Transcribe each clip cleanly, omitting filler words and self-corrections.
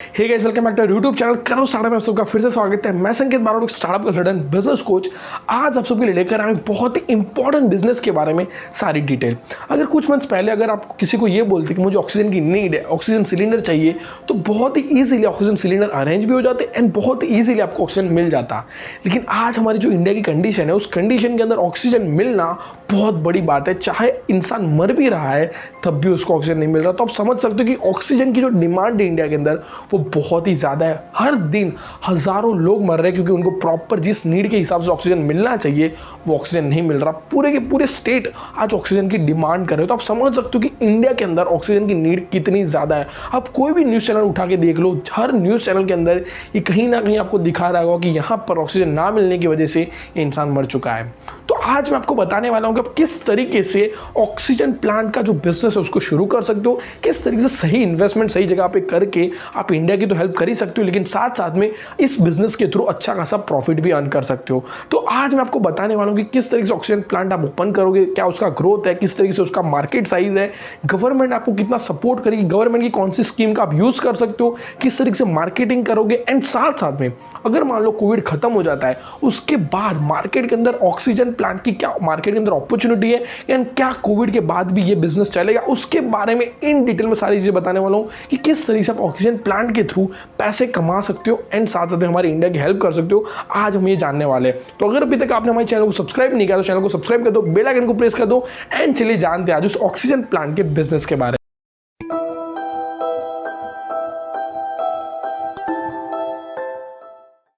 Hey guys, welcome back to YouTube channel Karo startup में आप सबका फिर से स्वागत है। मैं Sanket Barot, startup consultant, business coach. आज आप सबके लिए लेकर आए बहुत ही इंपॉर्टेंट बिजनेस के बारे में सारी डिटेल। अगर कुछ मंथ्स पहले अगर आप किसी को ये बोलते कि मुझे ऑक्सीजन की नीड है, ऑक्सीजन सिलेंडर चाहिए, तो बहुत ही ईजिली ऑक्सीजन सिलेंडर अरेंज भी हो जाते एंड बहुत ही ईजिली आपको ऑक्सीजन मिल जाता। लेकिन आज हमारी जो इंडिया की कंडीशन है, उस कंडीशन के अंदर ऑक्सीजन मिलना बहुत बड़ी बात है। चाहे इंसान मर भी रहा है तब भी उसको ऑक्सीजन नहीं मिल रहा। तो आप समझ सकते हो कि ऑक्सीजन की जो डिमांड है इंडिया के अंदर वो बहुत ही ज़्यादा है। हर दिन हज़ारों लोग मर रहे हैं क्योंकि उनको प्रॉपर जिस नीड के हिसाब से ऑक्सीजन मिलना चाहिए वो ऑक्सीजन नहीं मिल रहा। पूरे के पूरे स्टेट आज ऑक्सीजन की डिमांड कर रहे हो। तो आप समझ सकते हो कि इंडिया के अंदर ऑक्सीजन की नीड कितनी ज़्यादा है। आप कोई भी न्यूज़ चैनल उठा के देख लो, हर न्यूज़ चैनल के अंदर ये कहीं ना कहीं आपको दिखा रहा होगा कि यहाँ पर ऑक्सीजन ना मिलने की वजह से ये इंसान मर चुका है। तो आज मैं आपको बताने वाला हूँ कि आप किस तरीके से ऑक्सीजन प्लांट का जो बिजनेस है उसको शुरू कर सकते हो, किस तरीके से सही इन्वेस्टमेंट सही जगह पे करके आप इंडिया की तो हेल्प कर ही सकते हो, लेकिन साथ साथ में इस बिजनेस के थ्रू अच्छा खासा प्रॉफिट भी अर्न कर सकते हो। तो आज मैं आपको बताने वाला हूँ कि किस तरीके से ऑक्सीजन प्लांट आप ओपन करोगे, क्या उसका ग्रोथ है, किस तरीके से उसका मार्केट साइज है, गवर्नमेंट आपको कितना सपोर्ट करेगी, गवर्नमेंट की कौन सी स्कीम का आप यूज कर सकते हो, किस तरीके से मार्केटिंग करोगे। एंड साथ साथ में अगर मान लो कोविड खत्म हो जाता है, उसके बाद मार्केट के अंदर ऑक्सीजन प्लांट की क्या मार्केट के अंदर अपॉर्चुनिटी है एंड क्या कोविड के बाद भी ये बिजनेस चलेगा, उसके बारे में इन डिटेल में सारी चीजें बताने वाला हूँ कि किस तरीके से आप ऑक्सीजन प्लांट के थ्रू पैसे कमा सकते हो एंड साथ साथ हमारे इंडिया की हेल्प कर सकते हो। आज हम ये जानने वाले हैं। तो अगर अभी तक आपने हमारे चैनल को सब्सक्राइब नहीं किया तो चैनल को सब्सक्राइब कर दो, बेल आइकन को प्रेस कर दो एंड चलिए जानते हैं आज उस ऑक्सीजन प्लांट के बिजनेस के बारे में।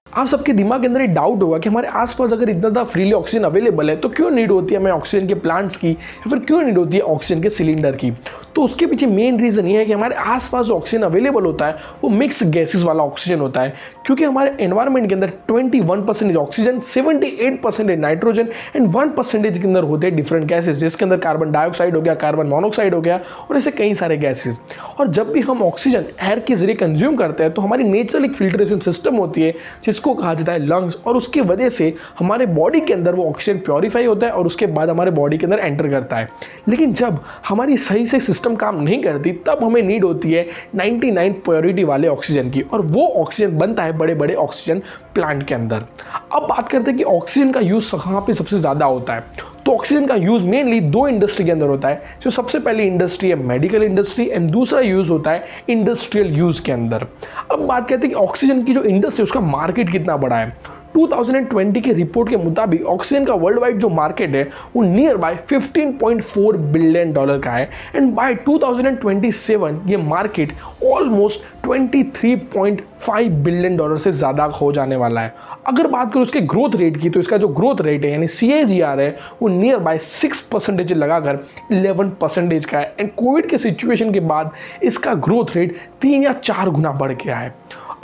आप सबके दिमाग के अंदर एक डाउट होगा कि हमारे आसपास अगर इतना ज़्यादा फ्रीली ऑक्सीजन अवेलेबल है तो क्यों नीड होती है हमें ऑक्सीजन के प्लांट्स की, या फिर क्यों नीड होती है ऑक्सीजन के सिलेंडर की। तो उसके पीछे मेन रीज़न ये है कि हमारे आसपास जो ऑक्सीजन अवेलेबल होता है वो मिक्स गैसेस वाला ऑक्सीजन होता है, क्योंकि हमारे एनवायरमेंट के अंदर 21% ऑक्सीजन, 78% नाइट्रोजन एंड 1% के अंदर होते हैं डिफरेंट गैसेज, जिसके अंदर कार्बन डाइऑक्साइड हो गया, कार्बन मोनोऑक्साइड हो गया और ऐसे कई सारे गैसेज। और जब भी हम ऑक्सीजन एयर के जरिए कंज्यूम करते हैं तो हमारी नेचुरल एक फिल्ट्रेशन सिस्टम होती है जिसको कहा जाता है लंग्स, और उसकी वजह से हमारे बॉडी के अंदर वो ऑक्सीजन प्योरीफाई होता है और उसके बाद हमारे बॉडी के अंदर एंटर करता है। लेकिन जब हमारी सही से सिस्टम काम नहीं करती तब हमें नीड होती है 99 प्योरिटी वाले ऑक्सीजन की, और वो ऑक्सीजन बनता है बड़े बड़े ऑक्सीजन प्लांट के अंदर। अब बात करते हैं कि ऑक्सीजन का यूज कहाँ पे सबसे ज़्यादा होता है। तो ऑक्सीजन का यूज मेनली दो इंडस्ट्री के अंदर होता है। जो सबसे पहली इंडस्ट्री है मेडिकल इंडस्ट्री एंड दूसरा यूज होता है इंडस्ट्रियल यूज के अंदर। अब बात करते हैं कि ऑक्सीजन की जो इंडस्ट्री उसका मार्केट कितना बड़ा है। 2020 के रिपोर्ट के मुताबिक ऑक्सीजन का वर्ल्ड वाइड जो मार्केट है वो नियर बाय $15.4 बिलियन का है एंड बाय 2027 ये मार्केट ऑलमोस्ट $23.5 बिलियन से ज़्यादा हो जाने वाला है। अगर बात करें उसके ग्रोथ रेट की तो इसका जो ग्रोथ रेट है यानी CAGR है वो नियर बाय 6% लगाकर 11% का है एंड कोविड के सिचुएशन के बाद इसका ग्रोथ रेट 3 या 4 गुना बढ़ गया है।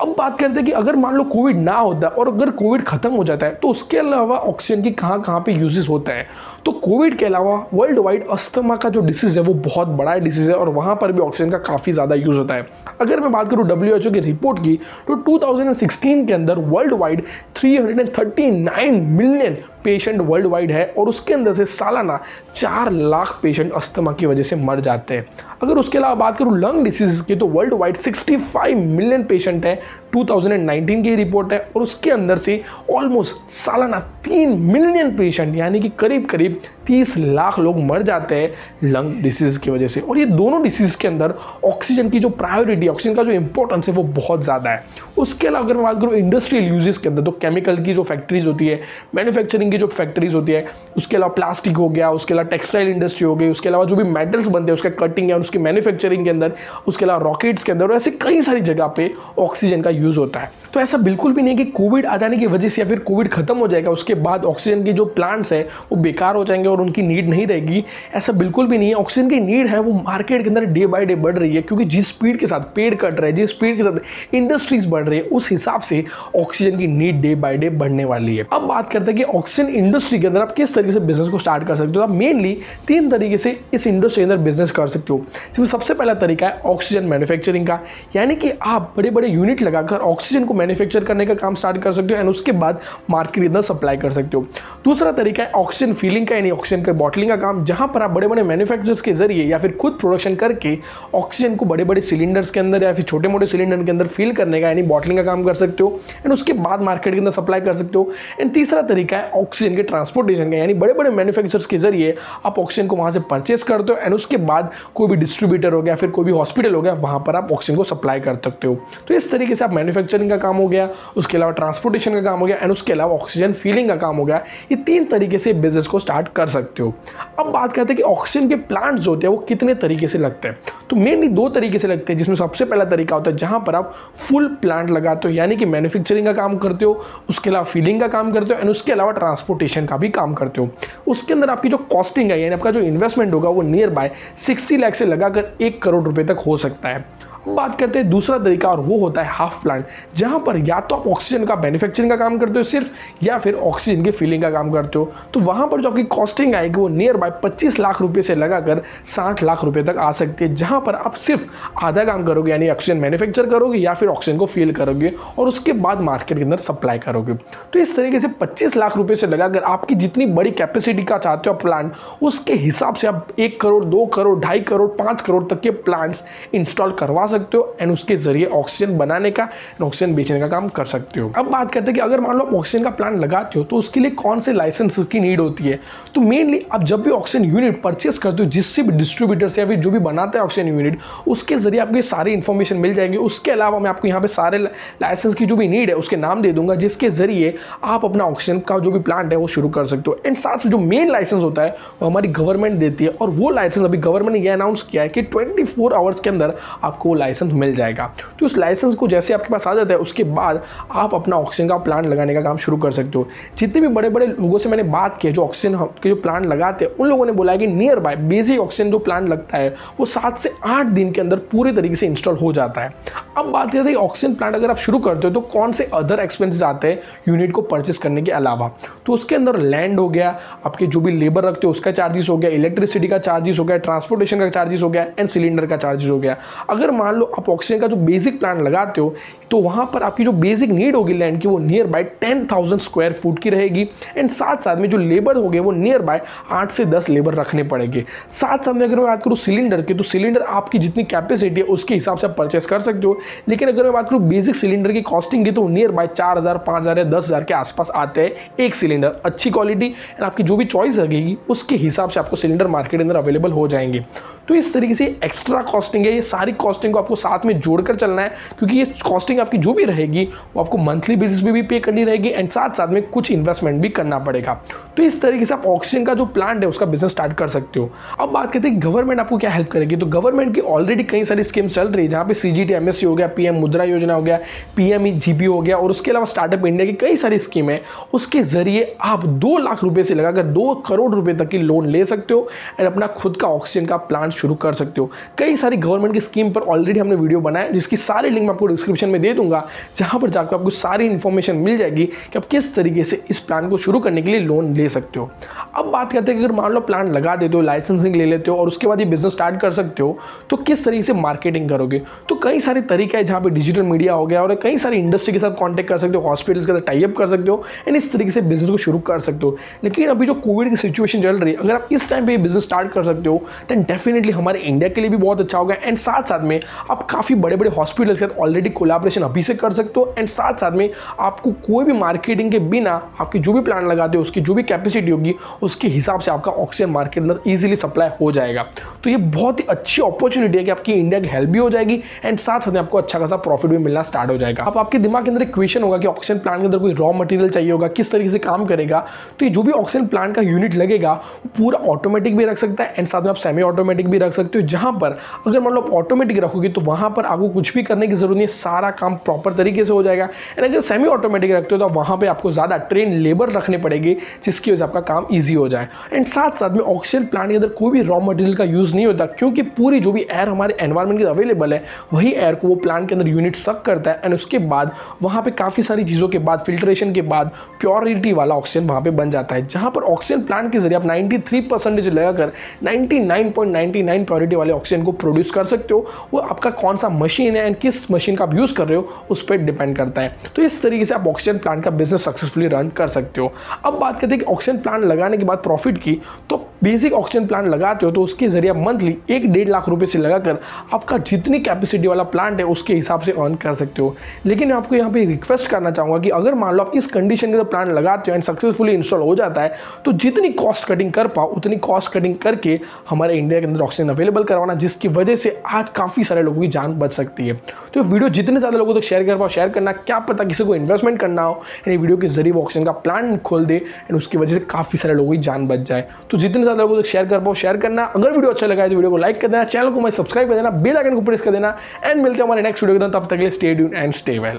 अब बात करते हैं कि अगर मान लो कोविड ना होता और अगर कोविड खत्म हो जाता है तो उसके अलावा ऑक्सीजन की कहाँ पे यूजेस होता है। तो कोविड के अलावा वर्ल्ड वाइड अस्थमा का जो डिसीज है वो बहुत बड़ा डिसीज है और वहाँ पर भी ऑक्सीजन का काफ़ी ज़्यादा यूज़ होता है। अगर मैं बात करूँ WHO की रिपोर्ट की तो 2016 के अंदर world wide 339 million patient world wide है और उसके अंदर से सालाना 4 लाख पेशेंट अस्थमा की वजह से मर जाते हैं। अगर उसके अलावा बात करूँ लंग डिसीज की तो वर्ल्ड वाइड 65 मिलियन पेशेंट है, 2019 की रिपोर्ट है, और उसके अंदर से ऑलमोस्ट सालाना 3 मिलियन पेशेंट यानी कि करीब करीब 30 लाख लोग मर जाते हैं लंग डिसीज की वजह से। और ये दोनों डिसीज के अंदर ऑक्सीजन की जो प्रायोरिटी, ऑक्सीजन का जो इंपॉर्टेंस है वो बहुत ज़्यादा है। उसके अलावा अगर मैं बात करूँ इंडस्ट्रियल यूजेस के अंदर तो केमिकल की जो फैक्ट्रीज होती है, मैन्युफैक्चरिंग की जो फैक्ट्रीज होती है, उसके अलावा प्लास्टिक हो गया, उसके अलावा टेक्सटाइल इंडस्ट्री हो गई, उसके अलावा जो भी मेटल्स बनते हैं उसका कटिंग है उसकी मैन्युफैक्चरिंग के अंदर, उसके अलावा रॉकेट्स के अंदर, ऐसे कई सारी जगह पे ऑक्सीजन का यूज़ होता है। तो ऐसा बिल्कुल भी नहीं कि कोविड आ जाने की वजह से या फिर कोविड खत्म हो जाएगा उसके बाद ऑक्सीजन की जो प्लांट्स है वो बेकार हो जाएंगे और उनकी नीड नहीं रहेगी। ऐसा बिल्कुल भी नहीं है। ऑक्सीजन की नीड है वो मार्केट के अंदर डे बाय डे बढ़ रही है, क्योंकि जिस स्पीड के साथ पेड़ कट रहे हैं, जिस स्पीड के साथ इंडस्ट्रीज बढ़ रही है, उस हिसाब से ऑक्सीजन की नीड डे बाय डे बढ़ने वाली है। अब बात करते हैं कि ऑक्सीजन इंडस्ट्री के अंदर आप किस तरीके से बिजनेस को स्टार्ट कर सकते हो। आप मेनली 3 तरीके से इस इंडस्ट्री के अंदर बिजनेस कर सकते हो। जिसमें सबसे पहला तरीका है ऑक्सीजन मैन्युफैक्चरिंग का, यानी कि आप बड़े बड़े यूनिट लगाकर ऑक्सीजन को मैन्युफैक्चर करने का काम स्टार्ट कर सकते हो एंड उसके बाद मार्केट के अंदर सप्लाई कर सकते हो। दूसरा तरीका है ऑक्सीजन फीलिंग का यानी ऑक्सीजन के बॉटलिंग का काम, जहां पर आप बड़े बड़े मैन्युफैक्चरर्स के जरिए या फिर खुद प्रोडक्शन करके ऑक्सीजन को बड़े बड़े सिलेंडर्स के अंदर या फिर छोटे मोटे सिलेंडर के अंदर फिल करने का यानी बॉटलिंग का काम कर सकते हो एंड उसके बाद मार्केट के अंदर सप्लाई कर सकते हो। एंड तीसरा तरीका है ऑक्सीजन के ट्रांसपोर्टेशन का, यानी बड़े बड़े मैन्युफैक्चरर्स के जरिए आप ऑक्सीजन को वहां से परचेस करते हो एंड उसके बाद कोई भी डिस्ट्रीब्यूटर हो गया फिर कोई भी हॉस्पिटल हो गया वहां पर आप ऑक्सीजन को सप्लाई कर सकते हो। तो इस तरीके से आप मैन्युफैक्चरिंग का काम हो गया, उसके अलावा ट्रांसपोर्टेशन का काम हो गया एंड उसके अलावा ऑक्सीजन फीलिंग का काम हो गया। ये 3 तरीके से बिजनेस को स्टार्ट कर सकते हो। अब बात करते हैं कि ऑक्सीजन के प्लांट्स जो होते हैं वो कितने तरीके से लगते हैं। तो मेनली 2 तरीके से लगते हैं, जिसमें सबसे पहला तरीका होता है जहां पर आप फुल प्लांट लगाते हो यानी कि मैन्युफैक्चरिंग का काम करते हो, उसके अलावा फीलिंग का काम करते हो एंड उसके अलावा ट्रांसपोर्टेशन का भी काम करते हो। उसके अंदर आपकी जो कॉस्टिंग है यानी आपका जो इन्वेस्टमेंट होगा वो नियर बाय 60 लाख से लगाकर 1 करोड़ रुपए तक हो सकता है। बात करते हैं दूसरा तरीका और वो होता है हाफ प्लांट, जहां पर या तो आप ऑक्सीजन का मैन्युफैक्चरिंग का काम करते हो सिर्फ या फिर ऑक्सीजन के फिलिंग का काम करते हो। तो वहां पर जो आपकी कॉस्टिंग आएगी वो नियर बाय 25 लाख रुपए से लगाकर 60 लाख रुपए तक आ सकती है, जहां पर आप सिर्फ आधा काम करोगे यानी ऑक्सीजन मैन्युफैक्चर करोगे या फिर ऑक्सीजन को फिल करोगे और उसके बाद मार्केट के अंदर सप्लाई करोगे। तो इस तरीके से 25 लाख रुपए से लगाकर आपकी जितनी बड़ी कैपेसिटी का चाहते हो प्लांट, उसके हिसाब से आप 1 करोड़ 2 करोड़ 2.5 करोड़ 5 करोड़ तक के प्लांट्स इंस्टॉल करवा सकते हो एंड उसके जरिए ऑक्सीजन बनाने का ऑक्सीजन बेचने का काम कर सकते हो। अब बात करते हैं कि अगर मान लो आप ऑक्सीजन का प्लांट लगाते हो तो उसके लिए कौन से लाइसेंस की नीड होती है। तो मेनली आप जब भी ऑक्सीजन यूनिट परचेस करते हो जिससे भी डिस्ट्रीब्यूटर से या फिर जो भी बनाता है ऑक्सीजन यूनिट, उसके जरिए आपको ये सारी इन्फॉर्मेशन मिल जाएगी। उसके अलावा मैं आपको यहाँ पे सारे लाइसेंस की जो भी नीड है उसके नाम दे दूंगा, जिसके जरिए आप अपना ऑक्सीजन का जो भी प्लांट है वो शुरू कर सकते हो। एंड साथ में जो मेन लाइसेंस होता है वो हमारी गवर्नमेंट देती है और वो लाइसेंस अभी गवर्नमेंट ने यह अनाउंस किया है कि 24 आवर्स के अंदर आपको वो लाइसेंस मिल जाएगा। तो उस लाइसेंस को जैसे आपके पास आ जाता है उसके बाद आप अपना ऑक्सीजन का प्लांट लगाने का काम शुरू कर सकते हो। जितने भी बड़े बड़े लोगों से मैंने बात की जो ऑक्सीजन के जो प्लांट लगाते हैं उन लोगों ने बोला है कि नियर बाय बेसिक ऑक्सीजन जो प्लांट लगता है वो 7 से 8 दिन के अंदर पूरे तरीके से इंस्टॉल हो जाता है। अब बात करते हैं ऑक्सीजन प्लांट अगर आप शुरू करते हो तो कौन से अदर एक्सपेंसेस आते हैं यूनिट को परचेस करने के अलावा। तो उसके अंदर लैंड हो गया, आपके जो भी लेबर रखते हो उसका चार्जेस हो गया, इलेक्ट्रिसिटी का चार्जेस हो गया, ट्रांसपोर्टेशन का चार्जेस हो गया एंड सिलेंडर का चार्जेस हो गया। अगर मान लो आप ऑक्सीजन का जो बेसिक प्लांट लगाते हो तो वहां पर आपकी जो बेसिक नीड होगी लैंड की वो नियर बाय 10,000 स्क्वायर फुट की रहेगी एंड साथ साथ में जो लेबर होंगे वो नियर बाय 8 से 10 लेबर रखने पड़ेंगे। साथ साथ में अगर मैं बात करूँ सिलेंडर की, तो सिलेंडर आपकी जितनी कैपेसिटी है उसके हिसाब से आप परचेस कर सकते हो। लेकिन अगर मैं बात करूँ बेसिक सिलेंडर की कॉस्टिंग की तो नियर बाय 4,000 5,000 या 10,000 के आसपास आते हैं एक सिलेंडर। अच्छी क्वालिटी एंड आपकी जो भी चॉइस रहेगी उसके हिसाब से आपको सिलेंडर मार्केट के अंदर अवेलेबल हो जाएंगे। तो इस तरीके से एक्स्ट्रा कॉस्टिंग है, ये सारी कॉस्टिंग को आपको साथ में जोड़कर चलना है, क्योंकि ये कॉस्टिंग आपकी जो भी रहेगी वो आपको मंथली बेसिस पे भी पे करनी रहेगी एंड साथ साथ में कुछ इन्वेस्टमेंट भी करना पड़ेगा। तो इस तरीके से आप ऑक्सीजन का जो प्लांट है उसका बिजनेस स्टार्ट कर सकते हो। अब बात करते हैं गवर्नमेंट आपको क्या हेल्प करेगी। तो गवर्नमेंट की ऑलरेडी कई सारी स्कीम चल रही है, जहाँ पे CGT MSC हो गया, PM मुद्रा योजना हो गया, PMEGP हो गया और उसके अलावा स्टार्टअप इंडिया की कई सारी स्कीम है। उसके जरिए आप 2 लाख रुपए से लगाकर 2 करोड़ रुपए तक की लोन ले सकते हो एंड अपना खुद का ऑक्सीजन का प्लांट शुरू कर सकते हो। कई सारी गवर्नमेंट की स्कीम पर ऑलरेडी हमने वीडियो बनाया जिसकी सारी लिंक मैं आपको डिस्क्रिप्शन में दे दूंगा, जहां पर जाकर आपको सारी इन्फॉर्मेशन मिल जाएगी कि आप किस तरीके से इस प्लान को शुरू करने के लिए लोन ले सकते हो। अब बात करते हैं कि अगर मान लो प्लान लगा देते हो, लाइसेंसिंग ले लेते हो और उसके बाद ये बिजनेस स्टार्ट कर सकते हो, तो किस तरीके से मार्केटिंग करोगे। तो कई सारे तरीके हैं जहाँ पे डिजिटल मीडिया हो गया और कई सारी इंडस्ट्री के साथ कॉन्टैक्ट कर सकते हो, हॉस्पिटल्स के साथ टाई अप कर सकते हो एंड इस तरीके से बिजनेस को शुरू कर सकते हो। लेकिन अभी जो कोविड की सिचुएशन चल रही है, अगर आप इस टाइम पे बिजनेस स्टार्ट कर सकते हो देन डेफिनेटली हमारे इंडिया के लिए भी बहुत अच्छा होगा एंड साथ साथ में आप काफ़ी बड़े बड़े हॉस्पिटल्स के साथ ऑलरेडी कोलैबोरेशन अभी से कर सकते हो एंड साथ साथ में आपको कोई भी मार्केटिंग के बिना आपकी जो भी प्लान लगाते हो उसकी जो भी कैपेसिटी होगी उसके हिसाब से आपका ऑक्सीजन मार्केट अंदर ईजिली सप्लाई हो जाएगा। तो ये बहुत ही अच्छी अपॉर्चुनिटी है कि आपकी इंडिया की हेल्प भी हो जाएगी एंड साथ साथ में आपको अच्छा खासा प्रॉफिट भी मिलना स्टार्ट हो जाएगा। अब आपके दिमाग के अंदर एक क्वेश्चन होगा कि ऑक्सीजन प्लांट के अंदर कोई रॉ मटेरियल चाहिए होगा, किस तरीके से काम करेगा। तो ये जो भी ऑक्सीजन प्लांट का यूनिट लगेगा वो पूरा ऑटोमेटिक भी रख सकता है एंड साथ में आप सेमी ऑटोमेटिक भी रख सकते हो, जहां पर अगर मान लो आप ऑटोमेटिक रखोगे तो वहां पर आपको कुछ भी करने की जरूरत नहीं है, सारा काम प्रॉपर तरीके से हो जाएगा। एंड अगर सेमी ऑटोमेटिक रखते हो तो वहां पे आपको ज़्यादा ट्रेन लेबर रखने पड़ेगी जिसकी वजह से आपका काम ईजी हो जाए। एंड साथ साथ में ऑक्सीजन प्लांट के अंदर कोई भी रॉ मटेरियल का यूज़ नहीं होता, क्योंकि पूरी जो भी एयर हमारे एनवायरमेंट के अवेलेबल है वही एयर को वो प्लांट के अंदर यूनिट सक करता है एंड उसके बाद वहाँ पे काफ़ी सारी चीज़ों के बाद फिल्ट्रेशन के बाद प्योरिटी वाला ऑक्सीजन वहाँ पे बन जाता है, जहाँ पर ऑक्सीजन प्लांट के जरिए आप 93% लगाकर 99.99 प्योरिटी वाले ऑक्सीजन को प्रोड्यूस कर सकते हो। वो आपका कौन सा मशीन है एंड किस मशीन का आप यूज़ कर रहे रहे हो उस पर डिपेंड करता है। तो इस तरीके से आप ऑक्सीजन प्लांट का बिजनेस सक्सेसफुली रन कर सकते हो। अब बात करते हैं कि ऑक्सीजन प्लांट लगाने के बाद प्रॉफिट की, तो बेसिक ऑक्सीजन प्लांट लगाते हो तो उसके जरिए मंथली 1-1.5 लाख रुपए से लगाकर आपका जितनी कैपेसिटी वाला प्लांट है उसके हिसाब से अर्न कर सकते हो। लेकिन मैं आपको यहाँ पे रिक्वेस्ट करना चाहूँगा कि अगर मान लो आप इस कंडीशन के प्लांट लगाते हो एंड सक्सेसफुली इंस्टॉल हो जाता है, तो जितनी कॉस्ट कटिंग कर पाओ उतनी कॉस्ट कटिंग करके हमारे इंडिया के अंदर ऑक्सीजन अवेलेबल करवाना, जिसकी वजह से आज काफ़ी सारे लोगों की जान बच सकती है। तो वीडियो जितने ज़्यादा लोगों तक शेयर कर पाओ शेयर करना, क्या पता किसी को इन्वेस्टमेंट करना हो यानी वीडियो के जरिए वो ऑक्सीजन का प्लांट खोल दे एंड उसकी वजह से काफ़ी सारे लोगों की जान बच जाए। तो जितने ज़्यादा लोगों तक शेयर कर पाओ शेयर करना। अगर वीडियो अच्छा लगा है तो वीडियो को लाइक कर देना, चैनल को सब्सक्राइब कर देना, बेल आइकन को प्रेस कर देना एंड मिलते हैं हमारे नेक्स्ट वीडियो के अंदर। तब तक के लिए stay tuned and stay well.